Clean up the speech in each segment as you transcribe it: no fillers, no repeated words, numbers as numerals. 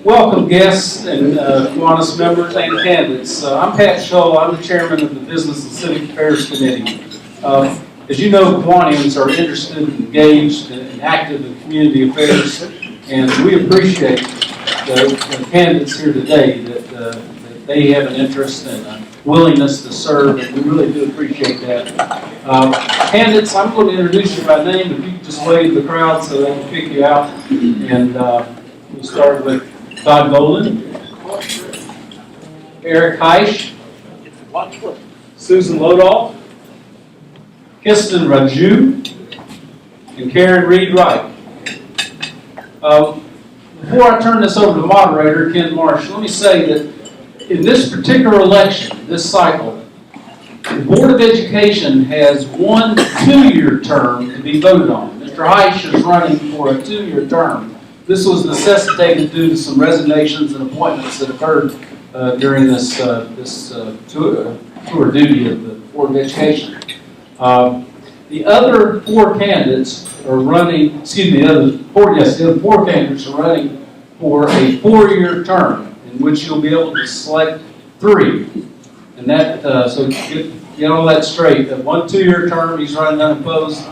Welcome guests and Kiwanis members and candidates. I'm Pat Shull. I'm the chairman of the Business and Civic Affairs Committee. As you know, Kiwanians are interested, engaged, and active in community affairs, and we appreciate the candidates here today that they have an interest and a willingness to serve, and we really do appreciate that. Candidates, I'm going to introduce you by name, if you could just wave to the crowd so they can pick you out. And we'll start with Todd Golan, Eric Heisch, Susan Lodahl, Kistan Raju, and Karen Reed Wright. Before I turn this over to the moderator, Ken Marsh, let me say that in this particular election, this cycle, the Board of Education has one 2-year term to be voted on. Mr. Heisch is running for a 2-year term. This was necessitated due to some resignations and appointments that occurred during this tour duty of the Board of Education. The other 4 candidates are running, the other 4 candidates are running for a 4-year term, in which you'll be able to select 3. And that, so get all that straight. That one 2-year term, he's running unopposed.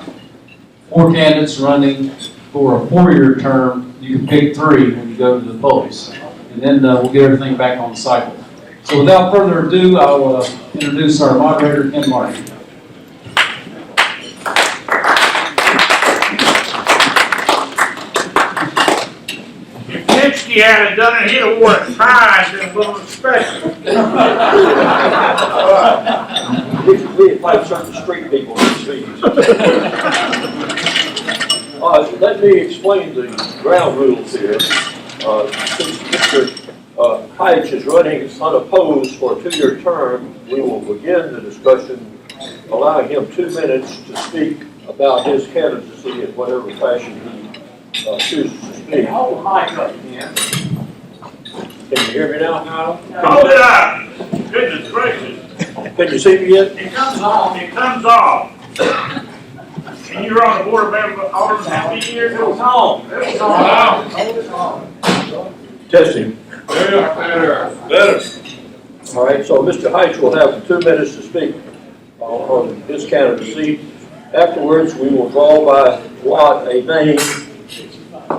4 candidates running for a 4-year term. You can pick 3 when you go to the polls. And then we'll get everything back on cycle. So without further ado, I'll introduce our moderator, Ken Marsh. If he hadn't done it, he'd have wore a tie and been a special. We have certain street people in cities. Let me explain the ground rules here. Since Mr. Heisch is running unopposed for a 2-year term, we will begin the discussion, allowing him 2 minutes to speak about his candidacy in whatever fashion he chooses to speak. Hold the mic up, man. Can you hear me now? Hold it up. Goodness gracious. Can you see me yet? It comes on. It comes off. And you were on the board of Alderman how many years? It was on. It was on. Hold it on. Testing. Better. All right, so Mr. Heisch will have 2 minutes to speak on his candidacy. Afterwards, we will draw by lot a name.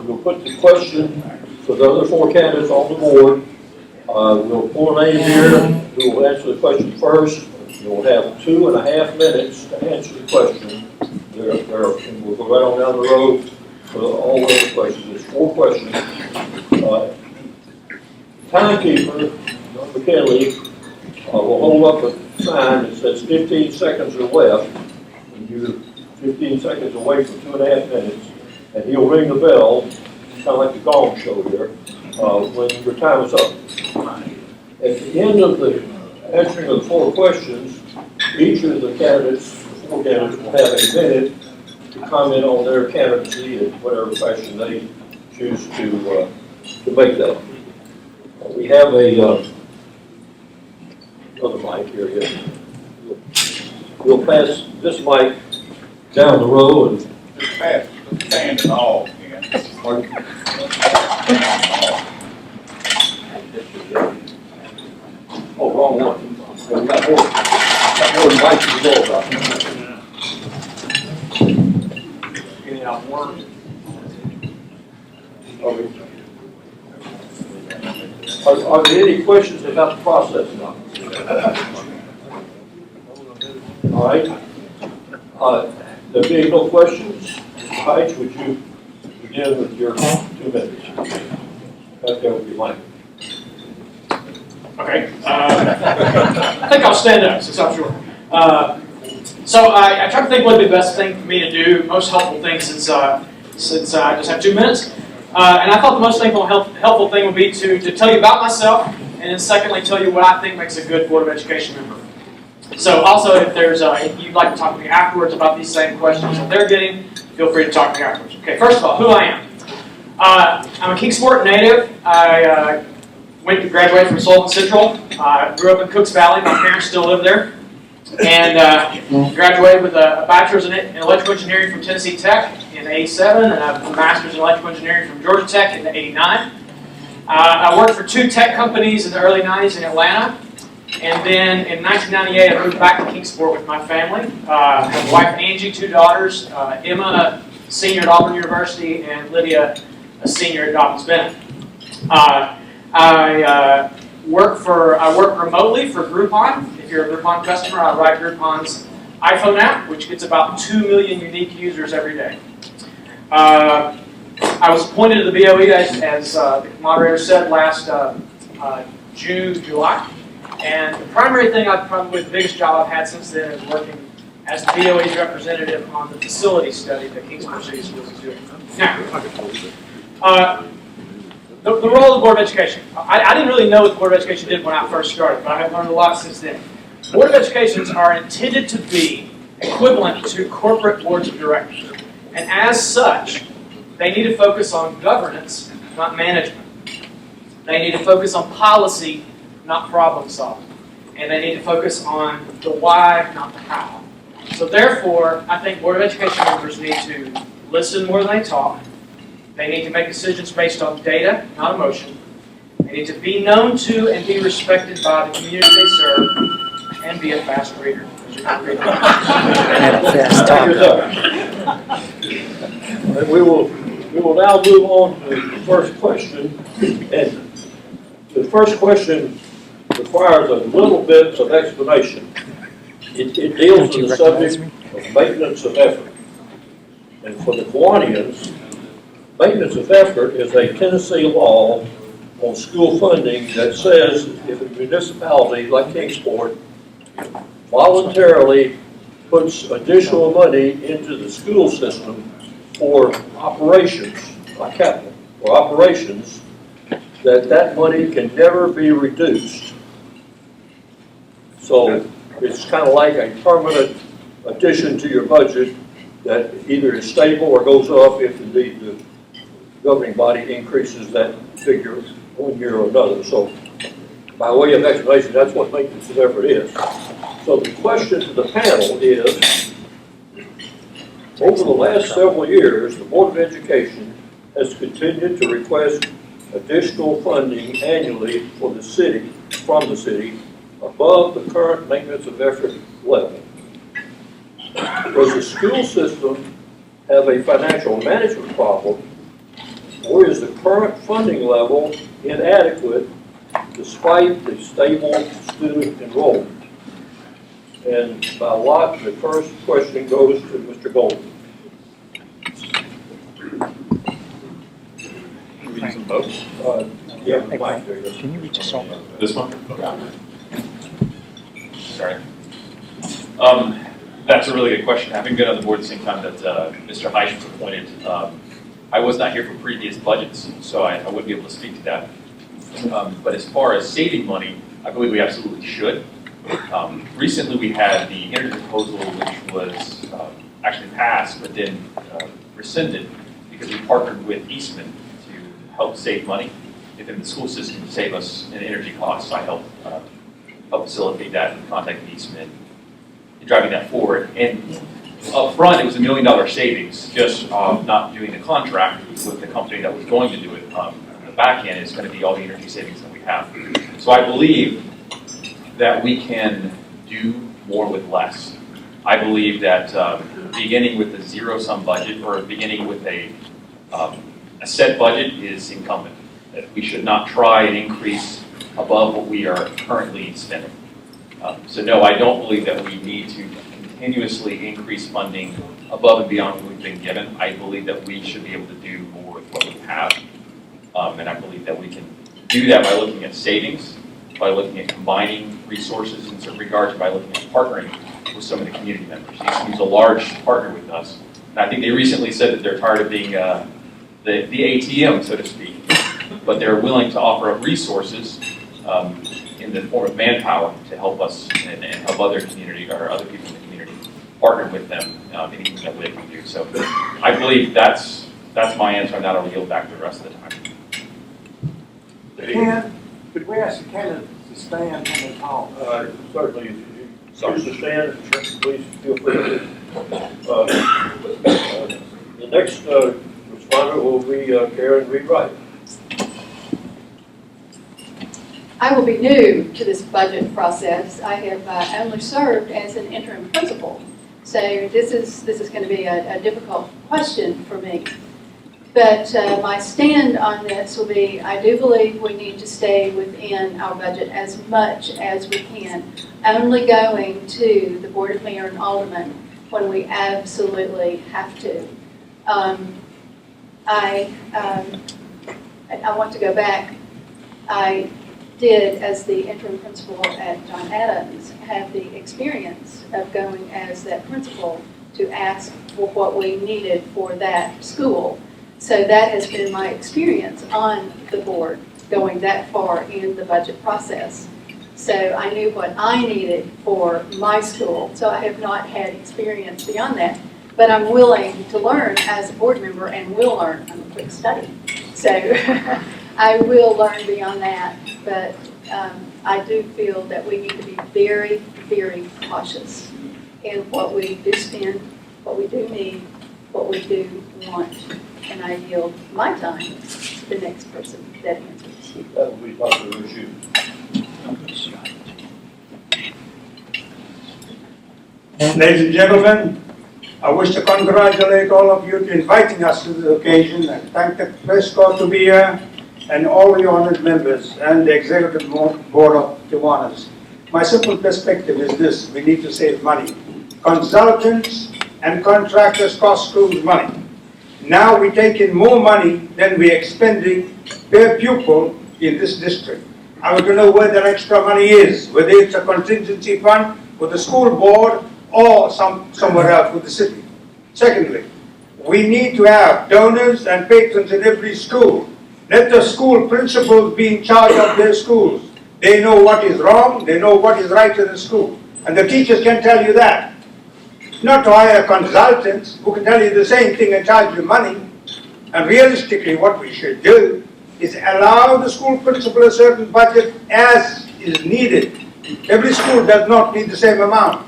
We'll put the question for the other 4 candidates on the board. We'll pull a name here. We will answer the question first. You'll have 2.5 minutes to answer the question. And we'll go right on down the road for all the other questions. There's 4 questions. Timekeeper, McKinley, will hold up a sign that says 15 seconds or left. And you're 15 seconds away from 2.5 minutes. And he'll ring the bell, kind of like the gong show here, when your time is up. At the end of the answering of the 4 questions, each of the candidates, the 4 candidates, will have a minute to comment on their candidacy in whatever fashion they choose to make that. We have a other mic here. We'll pass this mic down the row and Pass the stand and all. oh, wrong one. We got more mics to go about. Are there any questions about the process now? All right. There being no questions, Mr. Heisch, would you begin with your 2 minutes? Okay, with your mic. Okay. I think I'll stand up since I'm short. So I tried to think what would be the best thing for me to do, most helpful thing since I just have 2 minutes. And I thought the most helpful thing would be to tell you about myself, and then secondly, tell you what I think makes a good Board of Education member. So also, if you'd like to talk to me afterwards about these same questions that they're getting, feel free to talk to me afterwards. Okay, first of all, who I am. I'm a Kingsport native. I went to graduate from Sullivan Central. Grew up in Cooks Valley. My parents still live there. And graduated with a bachelor's in electrical engineering from Tennessee Tech in '87, and a master's in electrical engineering from Georgia Tech in '89. I worked for 2 tech companies in the early 90s in Atlanta. And then in 1998, I moved back to Kingsport with my family. I have a wife, Angie, 2 daughters, Emma, a senior at Auburn University, and Lydia, a senior at Dobbins Bennett. I work remotely for Groupon. If you're a Groupon customer, I write Groupon's iPhone app, which gets about 2 million unique users every day. I was appointed to the BOE, as the moderator said, last July. And the primary thing, probably the biggest job I've had since then, is working as the BOE's representative on the facility study that Kingsport City Schools is doing. Now, the role of the Board of Education. I didn't really know what the Board of Education did when I first started, but I have learned a lot since then. Board of Educations are intended to be equivalent to corporate boards of directors. And as such, they need to focus on governance, not management. They need to focus on policy, not problem solving. And they need to focus on the why, not the how. So therefore, I think Board of Education members need to listen more than they talk. They need to make decisions based on data, not emotion. They need to be known to and be respected by the community they serve, and be a fast reader. And we will now move on to the first question. And the first question requires a little bit of explanation. It deals with the subject of maintenance of effort. And for the Kiwanians, maintenance of effort is a Tennessee law on school funding that says if a municipality like Kingsport voluntarily puts additional money into the school system for operations, not capital, for operations, that money can never be reduced. So it's kind of like a permanent addition to your budget that either is stable or goes up if indeed the governing body increases that figure one year or another. So by way of explanation, that's what maintenance of effort is. So the question to the panel is, over the last several years, the Board of Education has continued to request additional funding annually for the city, from the city, above the current maintenance of effort level. Does the school system have a financial management problem, or is the current funding level inadequate despite the stable student enrollment? And by lot, the first question goes to Mr. Golden. We need some votes. Yeah, Mike, there you go. Can you reach us all? This one? Sorry. That's a really good question. Having been on the board at the same time that Mr. Heish was appointed, I was not here for previous budgets, so I wouldn't be able to speak to that. But as far as saving money, I believe we absolutely should. Recently we had the energy proposal which was actually passed but then rescinded because we partnered with Eastman to help save money within the school system to save us in energy costs. I helped facilitate that and contacted Eastman in driving that forward. And up front it was $1 million savings just not doing the contract with the company that was going to do it. The back end is going to be all the energy savings that we have. So I believe that we can do more with less. I believe that beginning with a zero-sum budget or beginning with a set budget is incumbent. That we should not try and increase above what we are currently spending. So no, I don't believe that we need to continuously increase funding above and beyond what we've been given. I believe that we should be able to do more with what we have. And I believe that we can do that by looking at savings, by looking at combining resources in certain regards, by looking at partnering with some of the community members. He's a large partner with us. And I think they recently said that they're tired of being the ATM, so to speak, but they're willing to offer up resources in the form of manpower to help us and help other community or other people in the community partner with them anything that they can do. So I believe that's my answer, and that'll yield back the rest of the time. Ken, could we ask the candidates to stand when they talk? Certainly, if you choose to stand, please feel free to. The next responder will be Karen Reed Wright. I will be new to this budget process. I have only served as an interim principal. So this is going to be a difficult question for me. But my stand on this will be, I do believe we need to stay within our budget as much as we can, only going to the Board of Mayor and Aldermen when we absolutely have to. I want to go back. I did, as the interim principal at John Adams, have the experience of going as that principal to ask for what we needed for that school. So that has been my experience on the board, going that far in the budget process. So I knew what I needed for my school. So I have not had experience beyond that. But I'm willing to learn as a board member and will learn. I'm a quick study. So I will learn beyond that. But I do feel that we need to be very, very cautious in what we do spend, what we do need, what we do want. And I yield my time to the next person that answers. That will be Dr. Rushu. Ladies and gentlemen, I wish to congratulate all of you to inviting us to the occasion and thank the press corps to be here and all the honored members and the executive board of Kiwanis. My simple perspective is this: we need to save money. Consultants and contractors cost schools money. Now we take in more money than we're expending per pupil in this district. I want to know where that extra money is, whether it's a contingency fund for the school board or somewhere else with the city. Secondly, we need to have donors and patrons in every school. Let the school principals be in charge of their schools. They know what is wrong, they know what is right in the school. And the teachers can tell you that. Not to hire consultants who can tell you the same thing and charge you money. And realistically, what we should do is allow the school principal a certain budget as is needed. Every school does not need the same amount.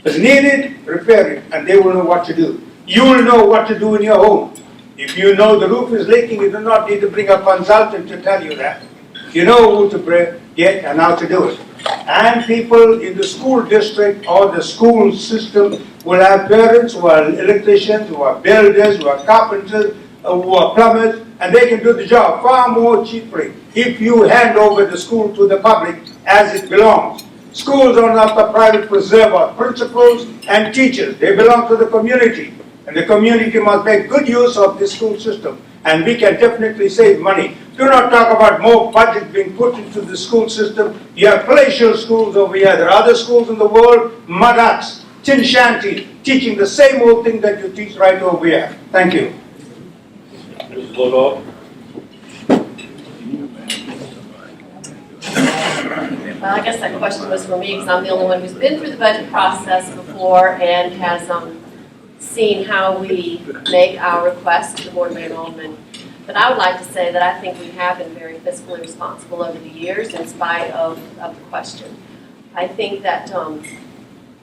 If needed, repair it, and they will know what to do. You will know what to do in your home. If you know the roof is leaking, you do not need to bring a consultant to tell you that. You know who to get and how to do it. And people in the school district or the school system will have parents who are electricians, who are builders, who are carpenters, who are plumbers, and they can do the job far more cheaply if you hand over the school to the public as it belongs. Schools are not a private preserve of principals and teachers. They belong to the community. And the community must make good use of the school system. And we can definitely save money. Do not talk about more budget being put into the school system. You have palatial schools over here. There are other schools in the world, mud huts, tin shanty, teaching the same old thing that you teach right over here. Thank you. Mrs. Lodol. Well, I guess that question was for me because I'm the only one who's been through the budget process before and has seen how we make our requests to the Board of Mayor and Aldermen. But I would like to say that I think we have been very fiscally responsible over the years in spite of the question. I think that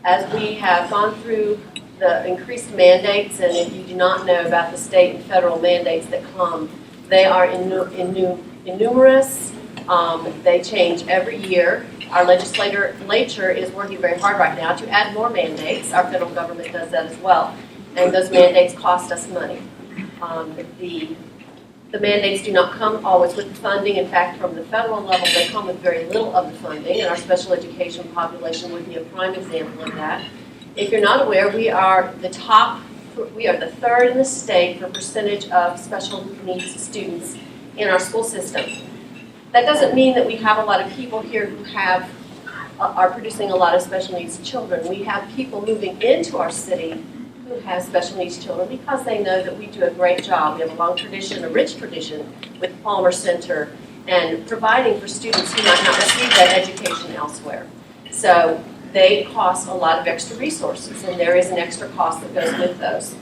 as we have gone through the increased mandates, and if you do not know about the state and federal mandates that come, they are numerous. They change every year. Our legislature is working very hard right now to add more mandates. Our federal government does that as well. And those mandates cost us money. The mandates do not come always with the funding. In fact, from the federal level, they come with very little of the funding, and our special education population would be a prime example of that. If you're not aware, we are the third in the state for percentage of special needs students in our school system. That doesn't mean that we have a lot of people here who are producing a lot of special needs children. We have people moving into our city who have special needs children because they know that we do a great job. We have a long tradition, a rich tradition with Palmer Center and providing for students who might not receive that education elsewhere. So they cost a lot of extra resources, and there is an extra cost that goes with those.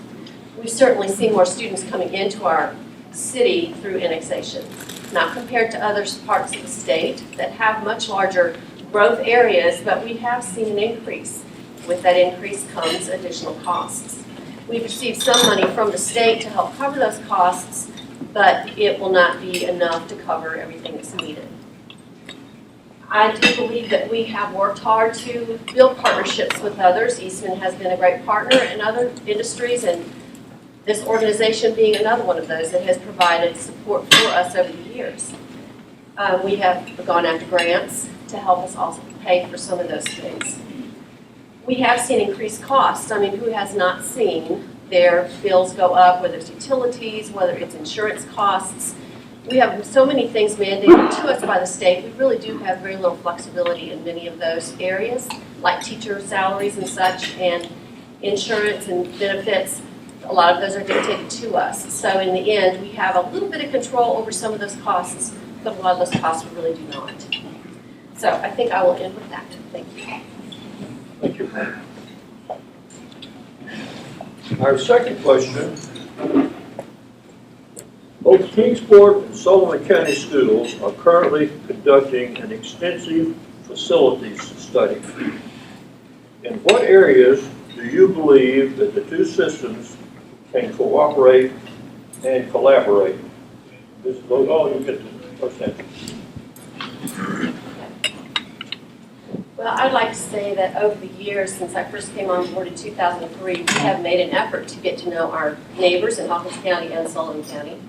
We certainly see more students coming into our city through annexation, not compared to other parts of the state that have much larger growth areas, but we have seen an increase. With that increase comes additional costs. We've received some money from the state to help cover those costs, but it will not be enough to cover everything that's needed. I do believe that we have worked hard to build partnerships with others. Eastman has been a great partner in other industries, and this organization being another one of those that has provided support for us over the years. We have gone after grants to help us also pay for some of those things. We have seen increased costs. I mean, who has not seen their bills go up, whether it's utilities, whether it's insurance costs? We have so many things mandated to us by the state. We really do have very little flexibility in many of those areas, like teacher salaries and such, and insurance and benefits. A lot of those are dictated to us. So in the end, we have a little bit of control over some of those costs, but a lot of those costs we really do not. So I think I will end with that. Thank you. Thank you. Our second question. Both Kingsport and Sullivan County Schools are currently conducting an extensive facilities study. In what areas do you believe that the two systems can cooperate and collaborate? This is all you get the first answer. Well, I'd like to say that over the years, since I first came on board in 2003, we have made an effort to get to know our neighbors in Hawkins County and Sullivan County.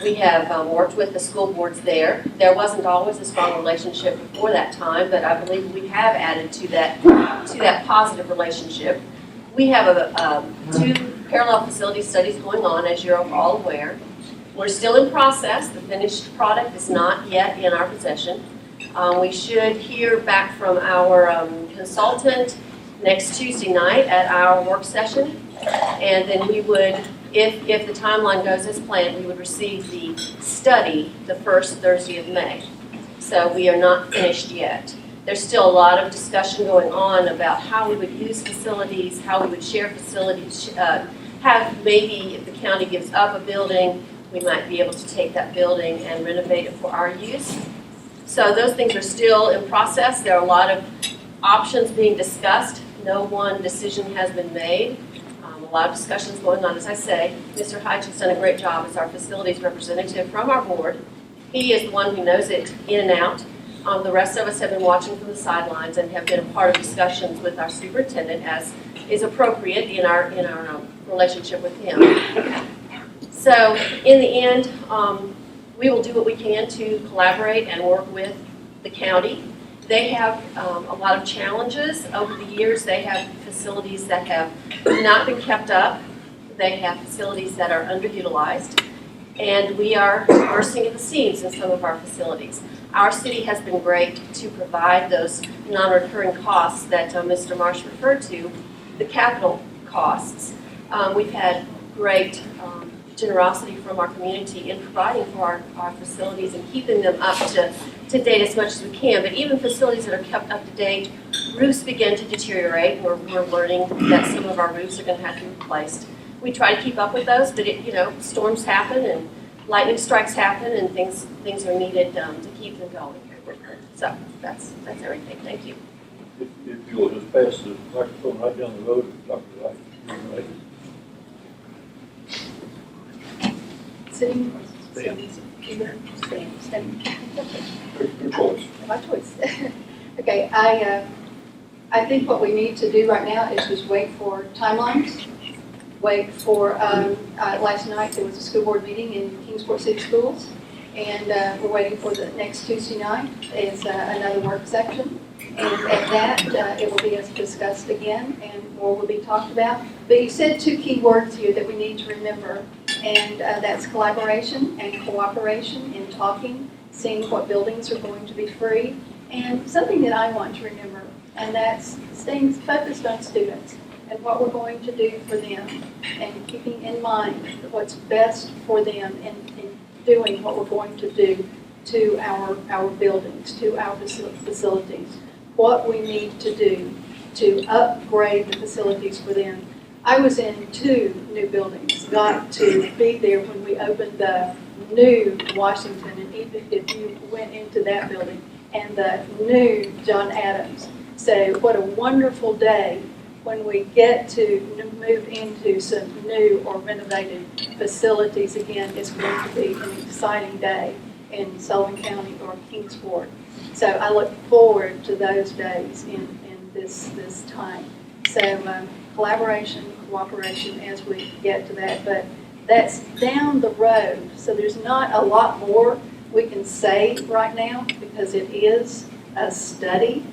We have worked with the school boards there. There wasn't always a strong relationship before that time, but I believe we have added to that positive relationship. We have two parallel facility studies going on, as you're all aware. We're still in process. The finished product is not yet in our possession. We should hear back from our consultant next Tuesday night at our work session, and then we would, if the timeline goes as planned, we would receive the study the first Thursday of May. So we are not finished yet. There's still a lot of discussion going on about how we would use facilities, how we would share facilities, have maybe if the county gives up a building, we might be able to take that building and renovate it for our use. So those things are still in process. There are a lot of options being discussed. No one decision has been made. A lot of discussions going on. As I say, Mr. Heitch has done a great job as our facilities representative from our board. He is the one who knows it in and out. The rest of us have been watching from the sidelines and have been a part of discussions with our superintendent, as is appropriate in our relationship with him. So in the end, we will do what we can to collaborate and work with the county. They have a lot of challenges over the years. They have facilities that have not been kept up. They have facilities that are underutilized. And we are bursting at the seams in some of our facilities. Our city has been great to provide those non-recurring costs that Mr. Marsh referred to, the capital costs. We've had great generosity from our community in providing for our facilities and keeping them up to date as much as we can. But even facilities that are kept up to date, roofs begin to deteriorate. We're learning that some of our roofs are going to have to be replaced. We try to keep up with those, but storms happen and lightning strikes happen, and things are needed to keep them going. So that's everything. Thank you. If you will just pass the microphone right down the road and talk to the right. Sitting? Your choice. My choice. Okay, I think what we need to do right now is just wait for timelines. Wait for, last night there was a school board meeting in Kingsport City Schools, and we're waiting for the next Tuesday night. It's another work section, and at that it will be discussed again, and more will be talked about. But you said two key words here that we need to remember, and that's collaboration and cooperation in talking, seeing what buildings are going to be free, and something that I want to remember, and that's staying focused on students and what we're going to do for them, and keeping in mind what's best for them in doing what we're going to do to our buildings, to our facilities, what we need to do to upgrade the facilities for them. I was in 2 new buildings, got to be there when we opened the new Washington, and even if you went into that building, and the new John Adams. So what a wonderful day when we get to move into some new or renovated facilities again. It's going to be an exciting day in Sullivan County or Kingsport. So I look forward to those days in this time. So collaboration, cooperation as we get to that, but that's down the road. So there's not a lot more we can say right now because it is a study,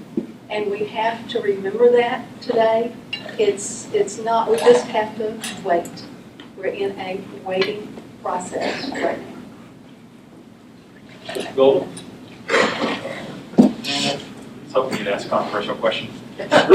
and we have to remember that today. It's not, we just have to wait. We're in a waiting process right now. Mr. Golden? I was hoping you'd ask a controversial question. Let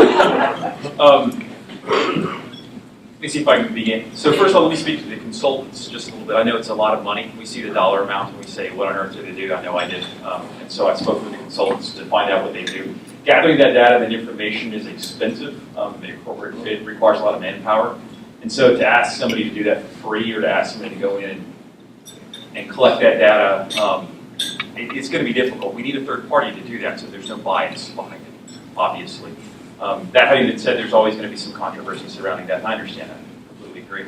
me see if I can begin. So first of all, let me speak to the consultants just a little bit. I know it's a lot of money. We see the dollar amount and we say, what on earth do they do? I know I did. And so I spoke with the consultants to find out what they do. Gathering that data and information is expensive. It requires a lot of manpower. And so to ask somebody to do that for free or to ask somebody to go in and collect that data, it's going to be difficult. We need a third party to do that so there's no bias behind it, obviously. That having been said, there's always going to be some controversy surrounding that, and I understand that. I completely agree.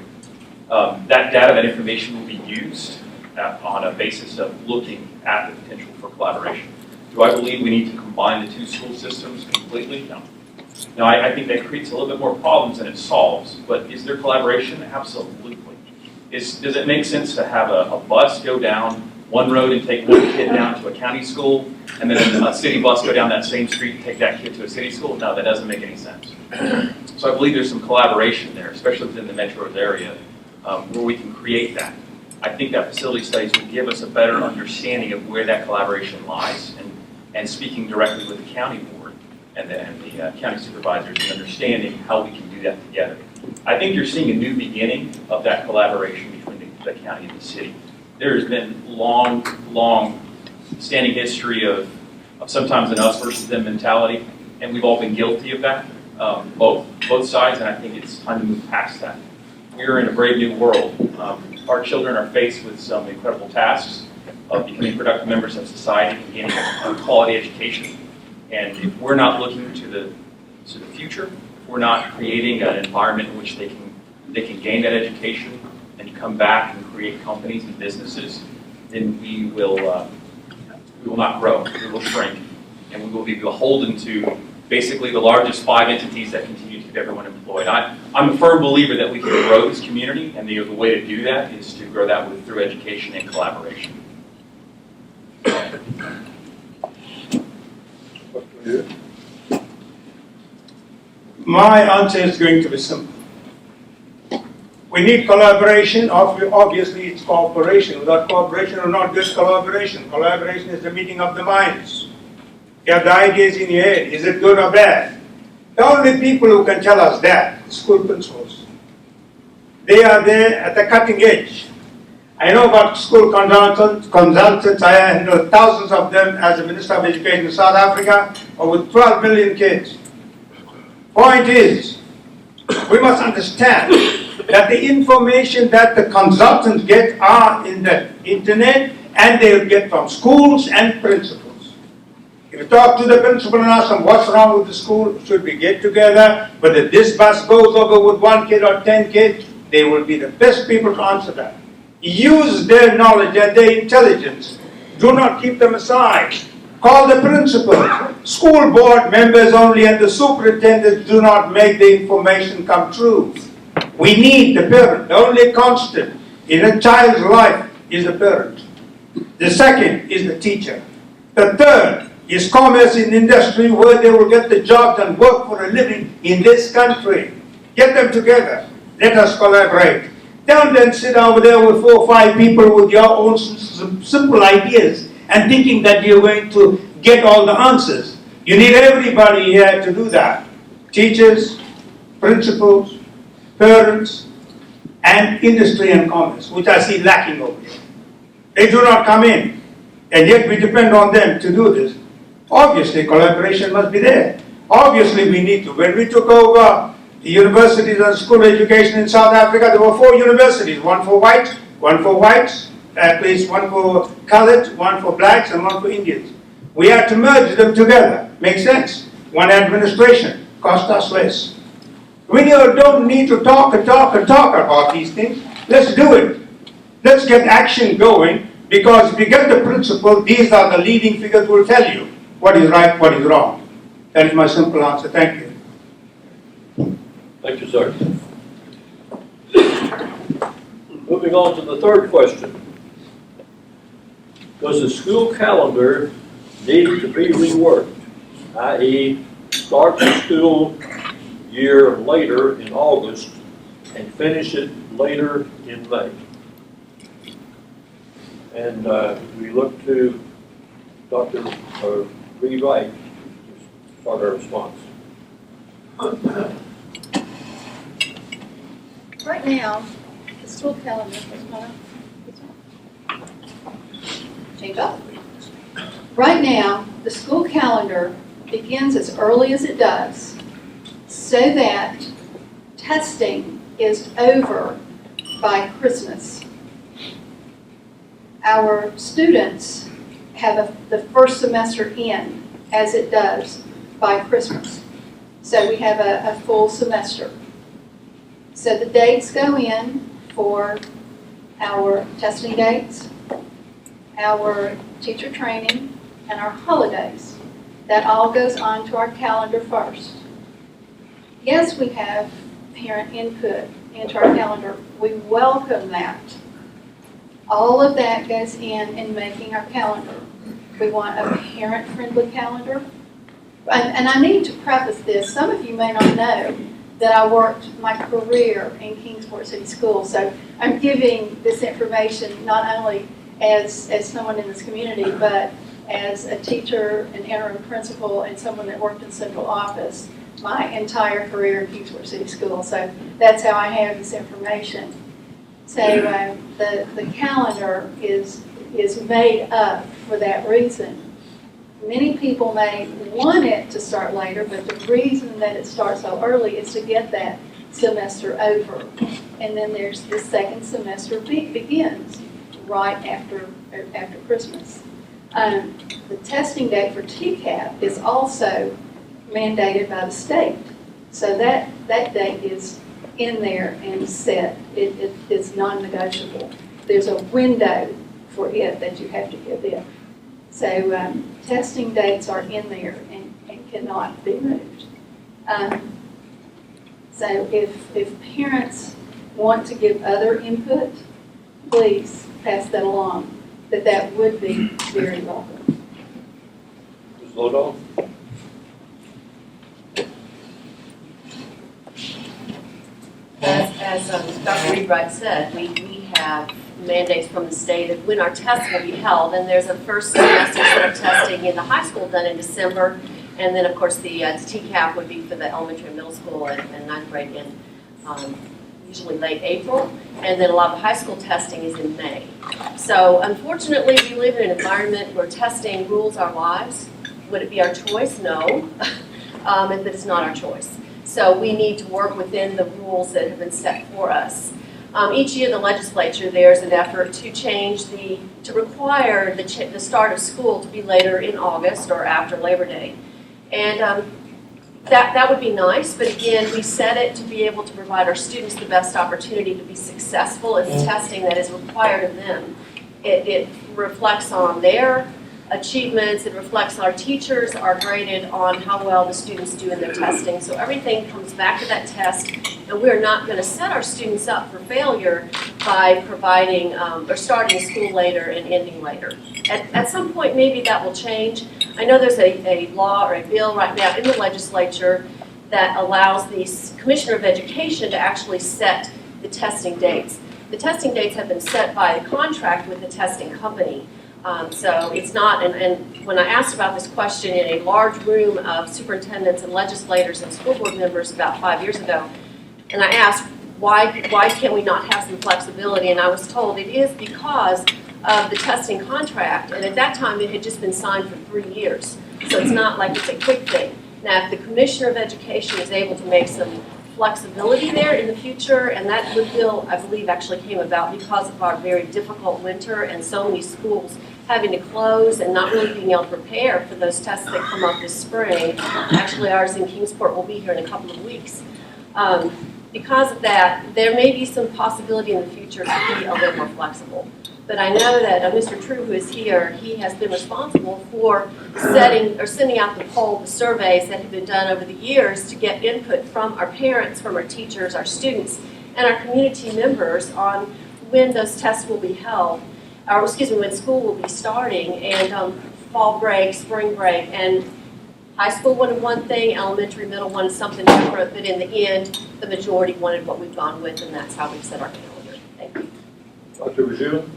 That data, that information will be used on a basis of looking at the potential for collaboration. Do I believe we need to combine the two school systems completely? No. No, I think that creates a little bit more problems than it solves, but is there collaboration? Absolutely. Does it make sense to have a bus go down one road and take one kid down to a county school, and then a city bus go down that same street and take that kid to a city school? No, that doesn't make any sense. So I believe there's some collaboration there, especially within the metro area, where we can create that. I think that facility studies will give us a better understanding of where that collaboration lies, and speaking directly with the county board and the county supervisors and understanding how we can do that together. I think you're seeing a new beginning of that collaboration between the county and the city. There has been long standing history of sometimes an us versus them mentality, and we've all been guilty of that, both sides, and I think it's time to move past that. We're in a brave new world. Our children are faced with some incredible tasks of becoming productive members of society and getting a quality education. And if we're not looking to the future, if we're not creating an environment in which they can gain that education and come back and create companies and businesses, then we will not grow. We will shrink, and we will be beholden to basically the largest 5 entities that continue to keep everyone employed. I'm a firm believer that we can grow this community, and the way to do that is to grow that through education and collaboration. My answer is going to be simple. We need collaboration. Obviously, it's cooperation. Without cooperation, we're not good collaboration. Collaboration is the meeting of the minds. You have the ideas in your head. Is it good or bad? The only people who can tell us that are school principals. They are there at the cutting edge. I know about school consultants. I handle thousands of them as a Minister of Education in South Africa, or with 12 million kids. Point is, we must understand that the information that the consultants get are in the internet, and they'll get from schools and principals. If you talk to the principal and ask them what's wrong with the school, should we get together, whether this bus goes over with 1 kid or 10 kids, they will be the best people to answer that. Use their knowledge and their intelligence. Do not keep them aside. Call the principal. School board members only and the superintendents do not make the information come true. We need the parent. The only constant in a child's life is the parent. The second is the teacher. The third is commerce and industry, where they will get the jobs and work for a living in this country. Get them together. Let us collaborate. Don't then sit over there with 4 or 5 people with your own simple ideas and thinking that you're going to get all the answers. You need everybody here to do that. Teachers, principals, parents, and industry and commerce, which I see lacking over here. They do not come in, and yet we depend on them to do this. Obviously, collaboration must be there. Obviously, we need to. When we took over the universities and school education in South Africa, there were 4 universities, one for whites, at least one for colored, one for blacks, and one for Indians. We had to merge them together. Makes sense. One administration, cost us less. We don't need to talk about these things. Let's do it. Let's get action going, because if you get the principle, these are the leading figures who will tell you. what is right, what is wrong. That is my simple answer. Thank you. Thank you, sir. Moving on to the third question. Does the school calendar need to be reworked, i.e. start the school year later in August and finish it later in May? And we look to Dr. Reed Wright to start our response. Right now, the school calendar change up. Right now, the school calendar begins as early as it does so that testing is over by Christmas. Our students have the first semester in as it does by Christmas. So we have a full semester. So the dates go in for our testing dates, our teacher training, and our holidays. That all goes onto our calendar first. Yes, we have parent input into our calendar. We welcome that. All of that goes in making our calendar. We want a parent-friendly calendar. And I need to preface this. Some of you may not know that I worked my career in Kingsport City Schools. So I'm giving this information not only as someone in this community, but as a teacher, an interim principal, and someone that worked in central office my entire career in Kingsport City Schools. So that's how I have this information. So the calendar is made up for that reason. Many people may want it to start later, but the reason that it starts so early is to get that semester over. And then there's the second semester begins right after Christmas. The testing date for TCAP is also mandated by the state. So that date is in there and set. It's non-negotiable. There's a window for it that you have to give in. So testing dates are in there and cannot be moved. So if parents want to give other input, please pass that along. That would be very welcome. Ms. Lodo? As Dr. Reed Wright said, we have mandates from the state of when our tests will be held, and there's a first semester set of testing in the high school done in December, and then of course the TCAP would be for the elementary and middle school and ninth grade in usually late April, and then a lot of high school testing is in May. So unfortunately, we live in an environment where testing rules our lives. Would it be our choice? No, but it's not our choice. So we need to work within the rules that have been set for us. Each year, the legislature, there's an effort to change to require the start of school to be later in August or after Labor Day. And that would be nice, but again, we set it to be able to provide our students the best opportunity to be successful in the testing that is required of them. It reflects on their achievements, it reflects our teachers are graded on how well the students do in their testing. So everything comes back to that test, and we're not going to set our students up for failure by providing or starting school later and ending later. At some point, maybe that will change. I know there's a law or a bill right now in the legislature that allows the Commissioner of Education to actually set the testing dates. The testing dates have been set by the contract with the testing company. So it's not, and when I asked about this question in a large room of superintendents and legislators and school board members about 5 years ago, and I asked, why can't we not have some flexibility? And I was told it is because of the testing contract, and at that time it had just been signed for 3 years. So it's not like it's a quick thing. Now, if the Commissioner of Education is able to make some flexibility there in the future, and that bill, I believe, actually came about because of our very difficult winter and so many schools having to close and not really being able to prepare for those tests that come up this spring. Actually, ours in Kingsport will be here in a couple of weeks. Because of that, there may be some possibility in the future to be a little more flexible. But I know that Mr. True, who is here, he has been responsible for setting or sending out the poll, the surveys that have been done over the years to get input from our parents, from our teachers, our students, and our community members on when those tests will be held, or excuse me, when school will be starting, and fall break, spring break, and high school wanted one thing, elementary, middle wanted something different, but in the end, the majority wanted what we've gone with, and that's how we've set our calendar. Thank you. Dr. Rajula?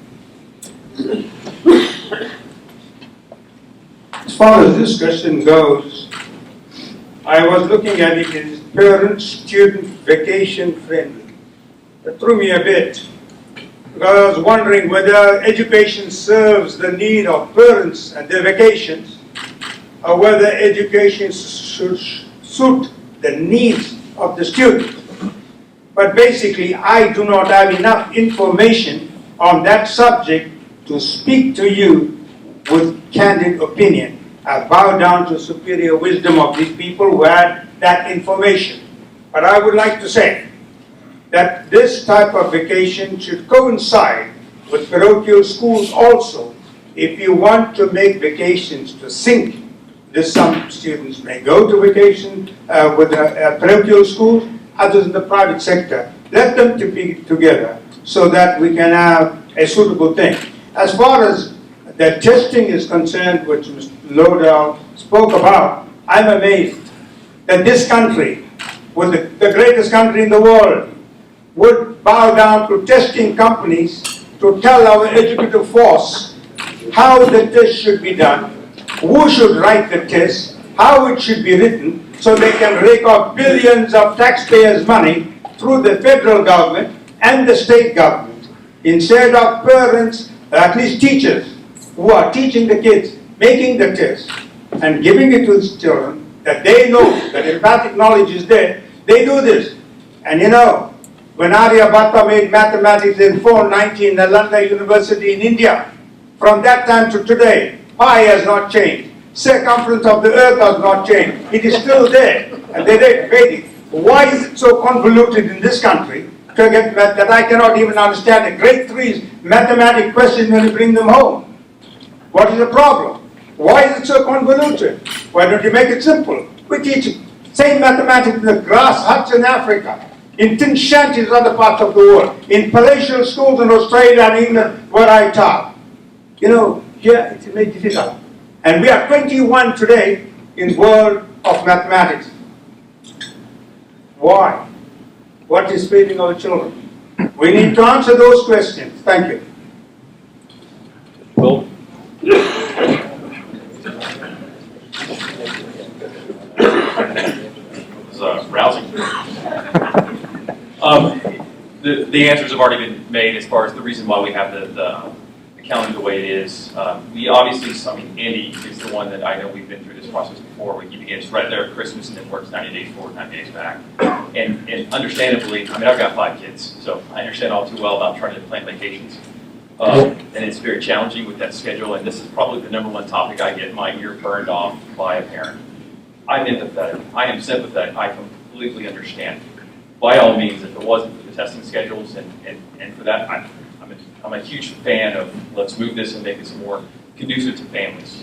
As far as this question goes, I was looking at it as parent-student vacation friendly. That threw me a bit, because I was wondering whether education serves the need of parents and their vacations, or whether education should suit the needs of the student. But basically, I do not have enough information on that subject to speak to you with candid opinion. I bow down to superior wisdom of these people who had that information. But I would like to say that this type of vacation should coincide with parochial schools also. If you want to make vacations to sink, some students may go to vacation with parochial schools, others in the private sector. Let them to be together so that we can have a suitable thing. As far as the testing is concerned, which Mr. Lodell spoke about, I'm amazed that this country, with the greatest country in the world, would bow down to testing companies to tell our educative force how the test should be done, who should write the test, how it should be written, so they can rake off billions of taxpayers' money through the federal government and the state government, instead of parents, at least teachers, who are teaching the kids, making the test, and giving it to the children, that they know that empathic knowledge is there. They do this. And you know, when Aryabhatta made mathematics in 490 in Nalanda University in India, from that time to today, pi has not changed. Circumference of the earth has not changed. It is still there. And they did Vedic. Why is it so convoluted in this country to get that I cannot even understand a grade 3's mathematic question when you bring them home? What is the problem? Why is it so convoluted? Why don't you make it simple? We teach same mathematics in the grass huts in Africa, in tin shanties in other parts of the world, in palatial schools in Australia and England where I taught. You know, here it's very difficult. And we are 21 today in world of mathematics. Why? What is failing our children? We need to answer those questions. Thank you. Well, Rousing. The answers have already been made as far as the reason why we have the calendar the way it is. We obviously, Andy is the one that I know we've been through this process before. We begin right there at Christmas and then works 90 days forward, 90 days back. And understandably, I've got 5 kids, so I understand all too well about trying to plan vacations. And it's very challenging with that schedule, and this is probably the #1 topic I get my ear burned off by a parent. I'm empathetic. I am sympathetic. I completely understand. By all means, if it wasn't for the testing schedules and for that, I'm a huge fan of let's move this and make this more conducive to families.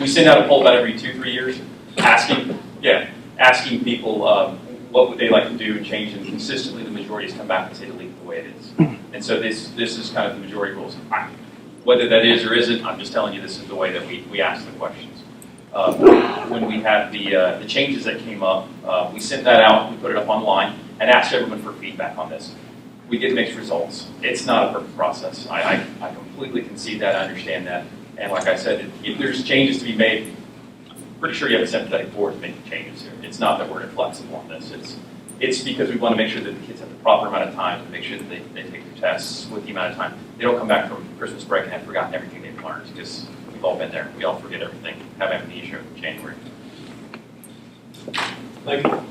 We send out a poll about every 2-3 years, asking people what would they like to do and change, and consistently the majority has come back and say to leave it the way it is. And so this is kind of the majority rules. Whether that is or isn't, I'm just telling you this is the way that we ask the questions. When we had the changes that came up, we sent that out, we put it up online, and asked everyone for feedback on this. We get mixed results. It's not a perfect process. I completely concede that, I understand that. And like I said, if there's changes to be made, I'm pretty sure you have a sympathetic board to make the changes here. It's not that we're inflexible on this. It's because we want to make sure that the kids have the proper amount of time to make sure that they take their tests with the amount of time. They don't come back from Christmas break and have forgotten everything they've learned, because we've all been there. We all forget everything, have amnesia in January. thank you.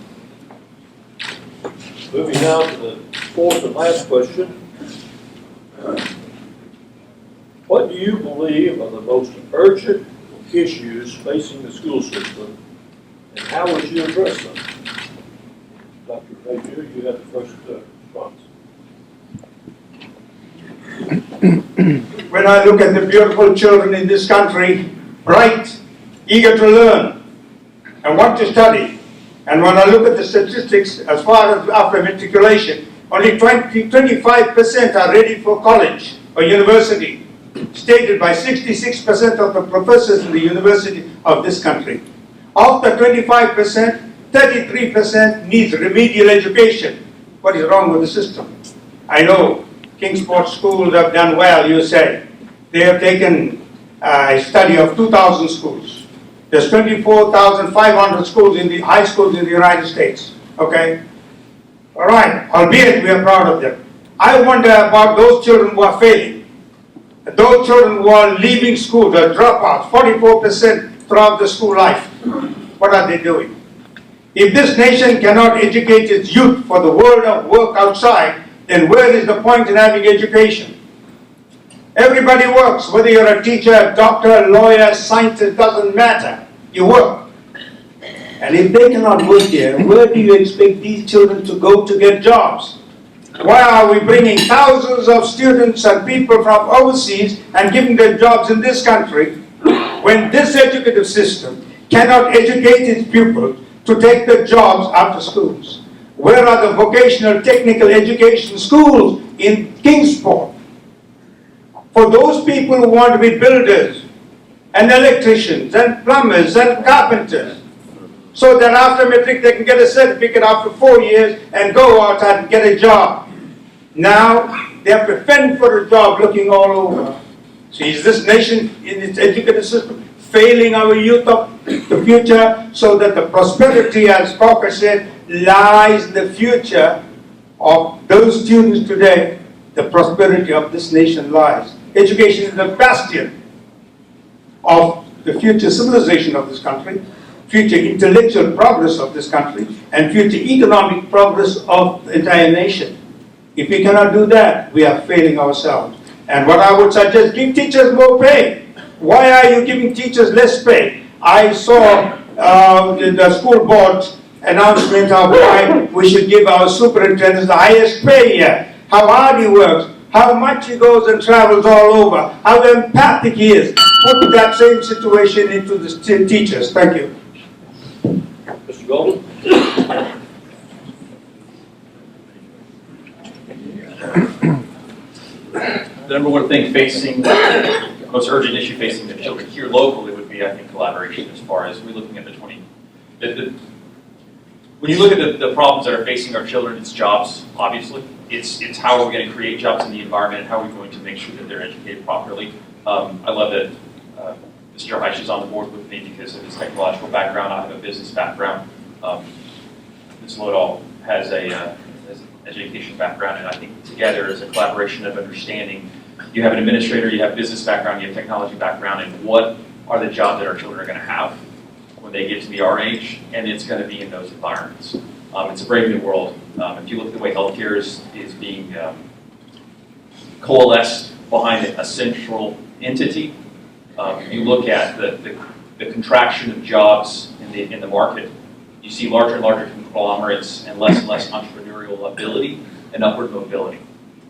Moving now to the 4th and last question. What do you believe are the most urgent issues facing the school system, and how would you address them? Dr. Frazier, you have the first response. when I look at the beautiful children in this country, bright, eager to learn, and want to study. And when I look at the statistics as far as after matriculation, only 25% are ready for college or university, stated by 66% of the professors in the university of this country. Of the 25%, 33% needs remedial education. What is wrong with the system? I know Kingsport schools have done well, you say. They have taken a study of 2,000 schools. There's 24,500 schools in the high schools in the United States, okay? All right, albeit we are proud of them. I wonder about those children who are failing. Those children who are leaving school, the dropouts, 44% throughout the school life. What are they doing? If this nation cannot educate its youth for the world of work outside, then where is the point in having education? Everybody works, whether you're a teacher, a doctor, a lawyer, scientist, doesn't matter. You work. And if they cannot work here, where do you expect these children to go to get jobs? Why are we bringing thousands of students and people from overseas and giving them jobs in this country when this educative system cannot educate its pupils to take the jobs after schools? Where are the vocational technical education schools in Kingsport? For those people who want to be builders and electricians and plumbers and carpenters, so that after matric they can get a certificate after 4 years and go outside and get a job. Now they have to fend for a job looking all over. So is this nation in its educative system failing our youth of the future, so that the prosperity, as Parker said, lies in the future of those students today? The prosperity of this nation lies. Education is the bastion of the future civilization of this country, future intellectual progress of this country, and future economic progress of the entire nation. If we cannot do that, we are failing ourselves. And what I would suggest, give teachers more pay. Why are you giving teachers less pay? I saw the school board's announcement of why we should give our superintendents the highest pay here. How hard he works, how much he goes and travels all over, how empathic he is. Put that same situation into the teachers. Thank you. Mr. Golden? The number one thing facing, the most urgent issue facing the children here locally would be, I think, collaboration, as far as we're looking at when you look at the problems that are facing our children, it's jobs, obviously. It's how are we going to create jobs in the environment, and how are we going to make sure that they're educated properly. I love that Mr. Heisch is on the board with me because of his technological background. I have a business background. Ms. Lodahl has an education background, and I think together as a collaboration of understanding, you have an administrator, you have business background, you have technology background, and what are the jobs that our children are going to have when they get to be our age, and it's going to be in those environments. It's a brave new world. If you look at the way healthcare is being coalesced behind a central entity, you look at the contraction of jobs in the market, you see larger and larger conglomerates and less entrepreneurial ability and upward mobility.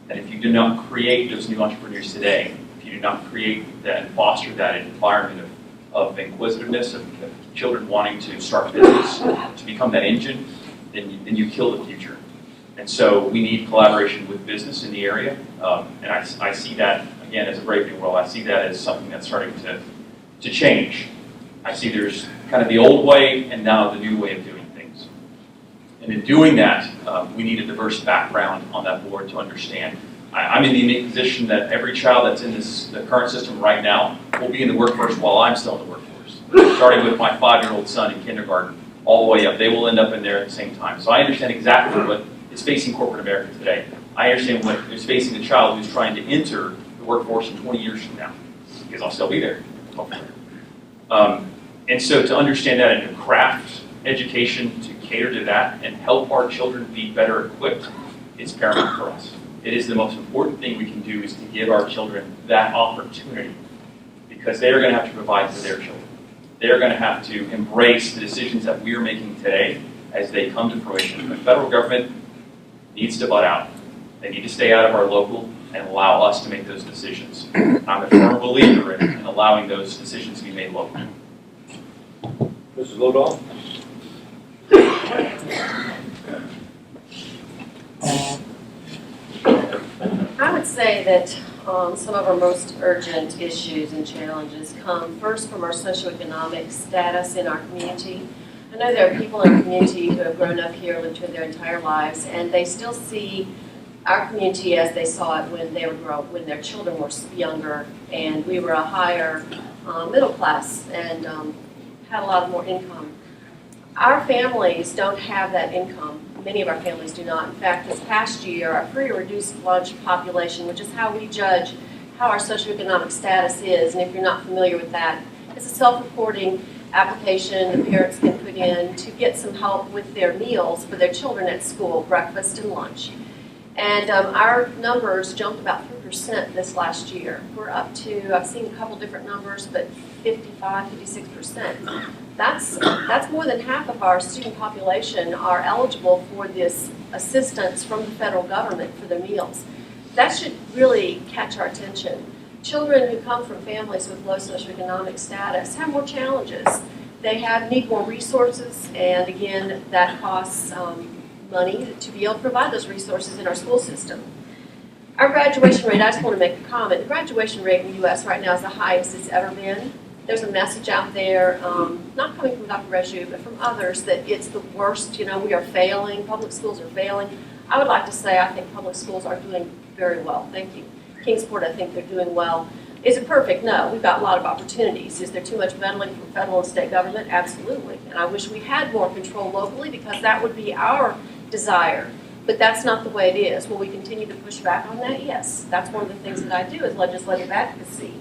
And if you do not create those new entrepreneurs today, if you do not create that and foster that environment of inquisitiveness, of children wanting to start business, to become that engine, then you kill the future. And so we need collaboration with business in the area. And I see that, again, as a brave new world. I see that as something that's starting to change. I see there's kind of the old way and now the new way of doing things. And in doing that, we need a diverse background on that board to understand. I'm in the unique position that every child that's in the current system right now will be in the workforce while I'm still in the workforce. Starting with my 5-year-old son in kindergarten, all the way up. They will end up in there at the same time. So I understand exactly what is facing corporate America today. I understand what is facing a child who's trying to enter the workforce in 20 years from now, because I'll still be there, hopefully. And so to understand that and to craft education to cater to that and help our children be better equipped is paramount for us. It is the most important thing we can do, is to give our children that opportunity, because they are going to have to provide for their children. They are going to have to embrace the decisions that we are making today as they come to fruition. The federal government needs to butt out. They need to stay out of our local and allow us to make those decisions. I'm a firm believer in allowing those decisions to be made locally. Mrs. Lodahl? I would say that some of our most urgent issues and challenges come first from our socioeconomic status in our community. I know there are people in our community who have grown up here, lived here their entire lives, and they still see our community as they saw it when they were when their children were younger, and we were a higher middle class and had a lot more income. Our families don't have that income. Many of our families do not. In fact, this past year, our free or reduced lunch population, which is how we judge how our socioeconomic status is, and if you're not familiar with that, it's a self-reporting application the parents can put in to get some help with their meals for their children at school, breakfast and lunch. And our numbers jumped about 3% this last year. We're up to, I've seen a couple different numbers, but 55, 56%. That's more than half of our student population are eligible for this assistance from the federal government for their meals. That should really catch our attention. Children who come from families with low socioeconomic status have more challenges. They need more resources, and again, that costs money to be able to provide those resources in our school system. Our graduation rate, I just want to make a comment, the graduation rate in the U.S. right now is the highest it's ever been. There's a message out there, not coming from Dr. Reju, but from others, that it's the worst, we are failing, public schools are failing. I would like to say I think public schools are doing very well, thank you. Kingsport, I think they're doing well. Is it perfect? No, we've got a lot of opportunities. Is there too much meddling from federal and state government? Absolutely. And I wish we had more control locally, because that would be our desire. But that's not the way it is. Will we continue to push back on that? Yes. That's one of the things that I do is legislative advocacy.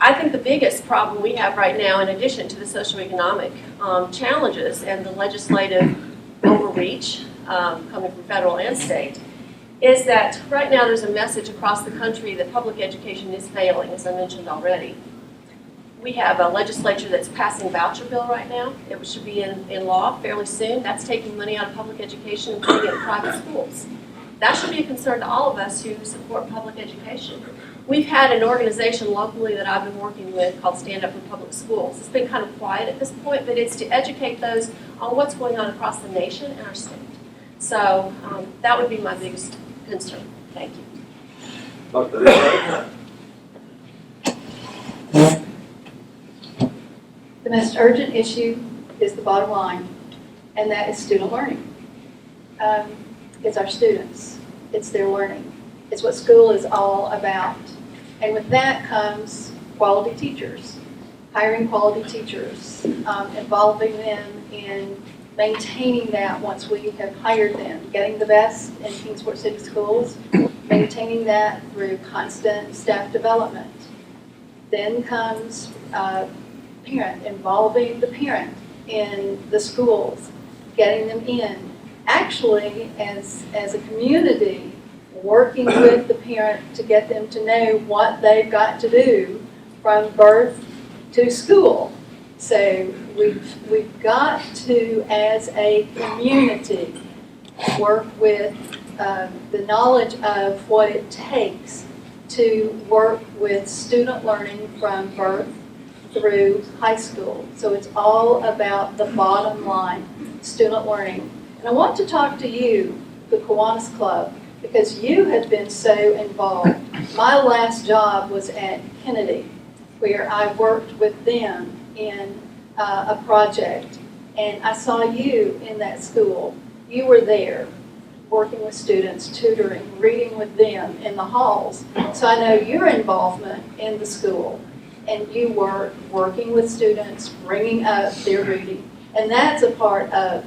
I think the biggest problem we have right now, in addition to the socioeconomic challenges and the legislative overreach coming from federal and state, is that right now there's a message across the country that public education is failing, as I mentioned already. We have a legislature that's passing a voucher bill right now. It should be in law fairly soon. That's taking money out of public education and putting it in private schools. That should be a concern to all of us who support public education. We've had an organization locally that I've been working with called Stand Up for Public Schools. It's been kind of quiet at this point, but it's to educate those on what's going on across the nation and our state. So that would be my biggest concern. Thank you. Dr. Reju? The most urgent issue is the bottom line, and that is student learning. It's our students. It's their learning. It's what school is all about. And with that comes quality teachers, hiring quality teachers, involving them in maintaining that once we have hired them, getting the best in Kingsport City Schools, maintaining that through constant staff development. Then comes parent, involving the parent in the schools, getting them in. Actually, as a community, working with the parent to get them to know what they've got to do from birth to school. So we've got to, as a community, work with the knowledge of what it takes to work with student learning from birth through high school. So it's all about the bottom line, student learning. And I want to talk to you, the Kiwanis Club, because you have been so involved. My last job was at Kennedy, where I worked with them in a project, and I saw you in that school. You were there working with students, tutoring, reading with them in the halls. So I know your involvement in the school, and you were working with students, bringing up their reading, and that's a part of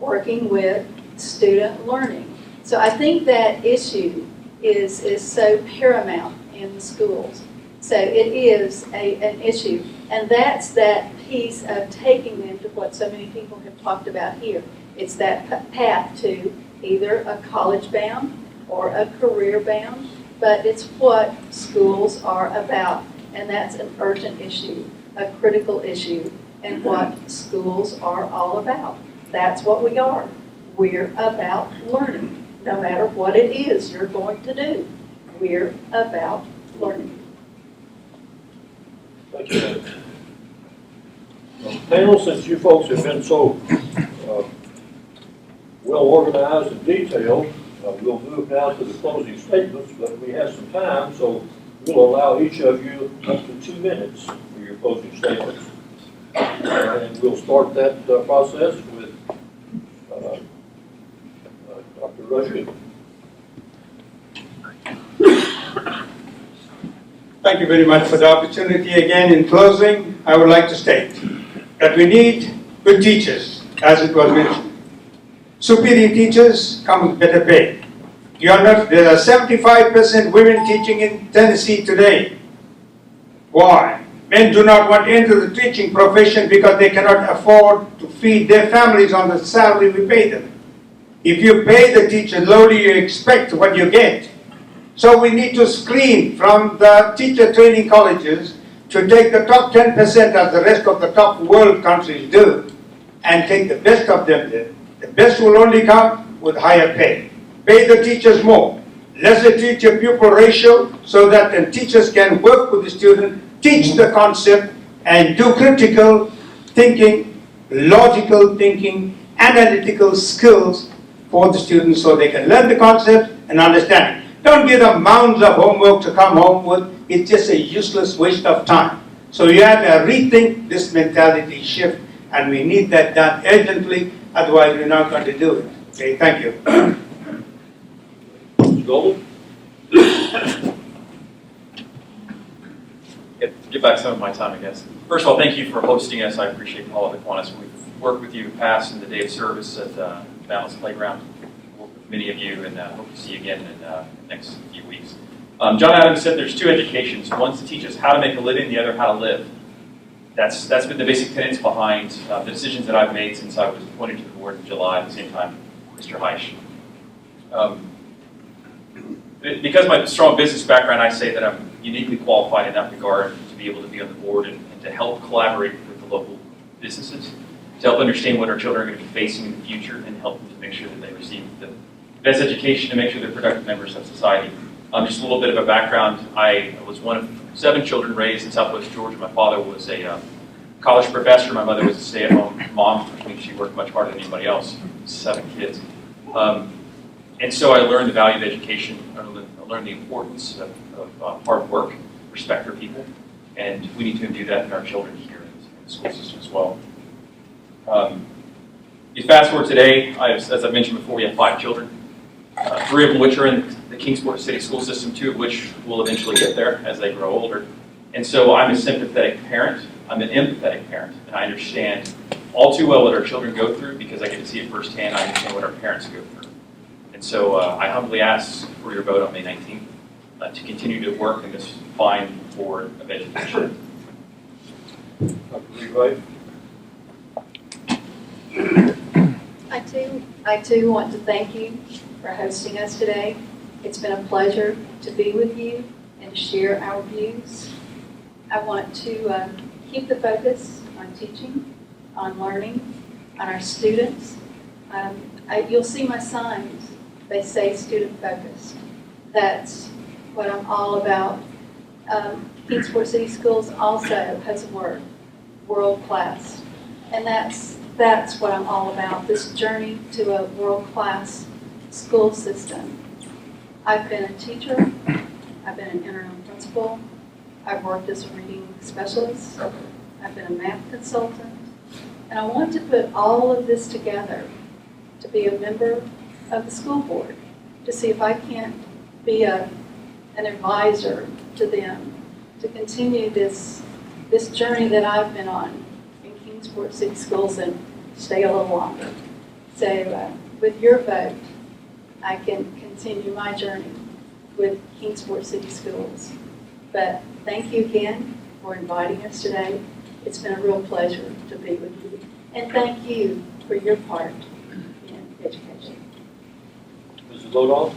working with student learning. So I think that issue is so paramount in the schools. So it is an issue. And that's that piece of taking them to what so many people have talked about here. It's that path to either a college bound or a career bound, but it's what schools are about. And that's an urgent issue, a critical issue, and what schools are all about. That's what we are. We're about learning. no matter what it is you're going to do. We're about learning. Thank you. Panel, since you folks have been so well organized and detailed, we'll move now to the closing statements, but we have some time, so we'll allow each of you up to 2 minutes for your closing statements. And we'll start that process with Dr. Raju. Thank you very much for the opportunity. Again, in closing, I would like to state that we need good teachers, as it was mentioned. Superior teachers come with better pay. You are not, there are 75% women teaching in Tennessee today. Why? Men do not want to enter the teaching profession because they cannot afford to feed their families on the salary we pay them. If you pay the teacher lowly, you expect what you get. So we need to screen from the teacher training colleges to take the top 10% as the rest of the top world countries do and take the best of them there. The best will only come with higher pay. Pay the teachers more. Lesser teacher-pupil ratio so that the teachers can work with the student, teach the concept, and do critical thinking, logical thinking, analytical skills for the students so they can learn the concept and understand it. Don't give them mounds of homework to come home with. It's just a useless waste of time. So you have to rethink this mentality shift, and we need that done urgently, otherwise we're not going to do it. Okay, thank you. Mr. Golden? Get back some of my time, I guess. First of all, thank you for hosting us. I appreciate all of the Kiwanis. We've worked with you in the past in the day of service at Balance Playground. Worked with many of you, and hope to see you again in the next few weeks. John Adams said there's 2 educations. One's to teach us how to make a living, the other how to live. That's been the basic tenets behind the decisions that I've made since I was appointed to the board in July, at the same time Mr. Heisch. Because of my strong business background, I say that I'm uniquely qualified in that regard to be able to be on the board and to help collaborate with the local businesses, to help understand what our children are going to be facing in the future and help them to make sure that they receive the best education to make sure they're productive members of society. Just a little bit of a background. I was one of 7 children raised in Southwest Georgia. My father was a college professor. My mother was a stay-at-home mom, which means she worked much harder than anybody else. 7 kids. And so I learned the value of education. I learned the importance of hard work, respect for people, and we need to do that in our children here in the school system as well. You fast forward today, as I mentioned before, we have 5 children, 3 of them which are in the Kingsport City school system, 2 of which will eventually get there as they grow older. And so I'm a sympathetic parent, I'm an empathetic parent, and I understand all too well what our children go through because I get to see it firsthand. I understand what our parents go through. And so I humbly ask for your vote on May 19th to continue to work in this fine board of education. Dr. Levi? I too want to thank you for hosting us today. It's been a pleasure to be with you and share our views. I want to keep the focus on teaching, on learning, on our students. You'll see my signs. They say student focused. That's what I'm all about. Kingsport City Schools also has a word, world class. And that's what I'm all about, this journey to a world-class school system. I've been a teacher, I've been an interim principal, I've worked as a reading specialist, I've been a math consultant, and I want to put all of this together to be a member of the school board, to see if I can't be an advisor to them, to continue this journey that I've been on in Kingsport City Schools and stay a little longer. So with your vote, I can continue my journey with Kingsport City Schools. But thank you again for inviting us today. It's been a real pleasure to be with you. And thank you for your part in education. Mrs. Lodol?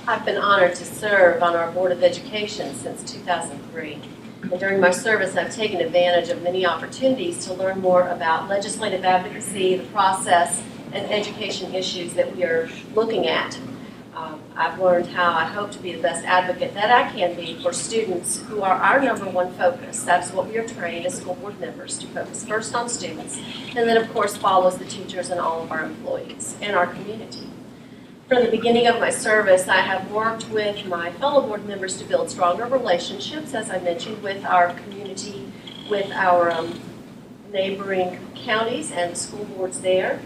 I've been honored to serve on our Board of Education since 2003. And during my service, I've taken advantage of many opportunities to learn more about legislative advocacy, the process, and education issues that we are looking at. I've learned how I hope to be the best advocate that I can be for students who are our number one focus. That's what we are trained as school board members, to focus first on students, and then of course follows the teachers and all of our employees and our community. From the beginning of my service, I have worked with my fellow board members to build stronger relationships, as I mentioned, with our community, with our neighboring counties and school boards there.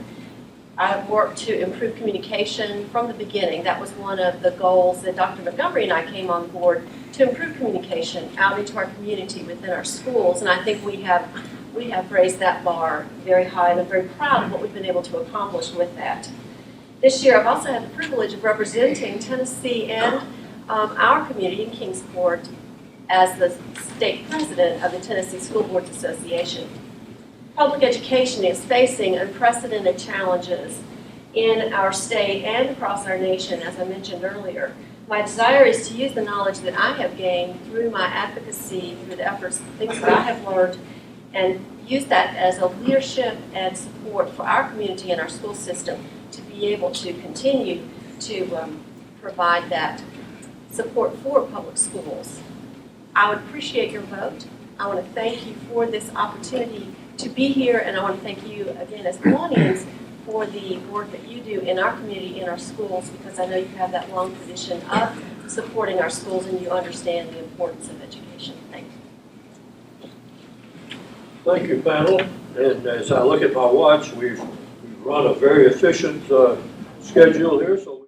I've worked to improve communication from the beginning. That was one of the goals that Dr. Montgomery and I came on board, to improve communication out into our community within our schools. And I think we have raised that bar very high, and I'm very proud of what we've been able to accomplish with that. This year, I've also had the privilege of representing Tennessee and our community in Kingsport as the state president of the Tennessee School Boards Association. Public education is facing unprecedented challenges in our state and across our nation, as I mentioned earlier. My desire is to use the knowledge that I have gained through my advocacy, through the efforts, things that I have learned, and use that as a leadership and support for our community and our school system to be able to continue to provide that support for public schools. I would appreciate your vote. I want to thank you for this opportunity to be here, and I want to thank you again as Kiwanis for the work that you do in our community, in our schools, because I know you have that long tradition of supporting our schools and you understand the importance of education. Thank you. Thank you, panel. And as I look at my watch, we've run a very efficient schedule here, so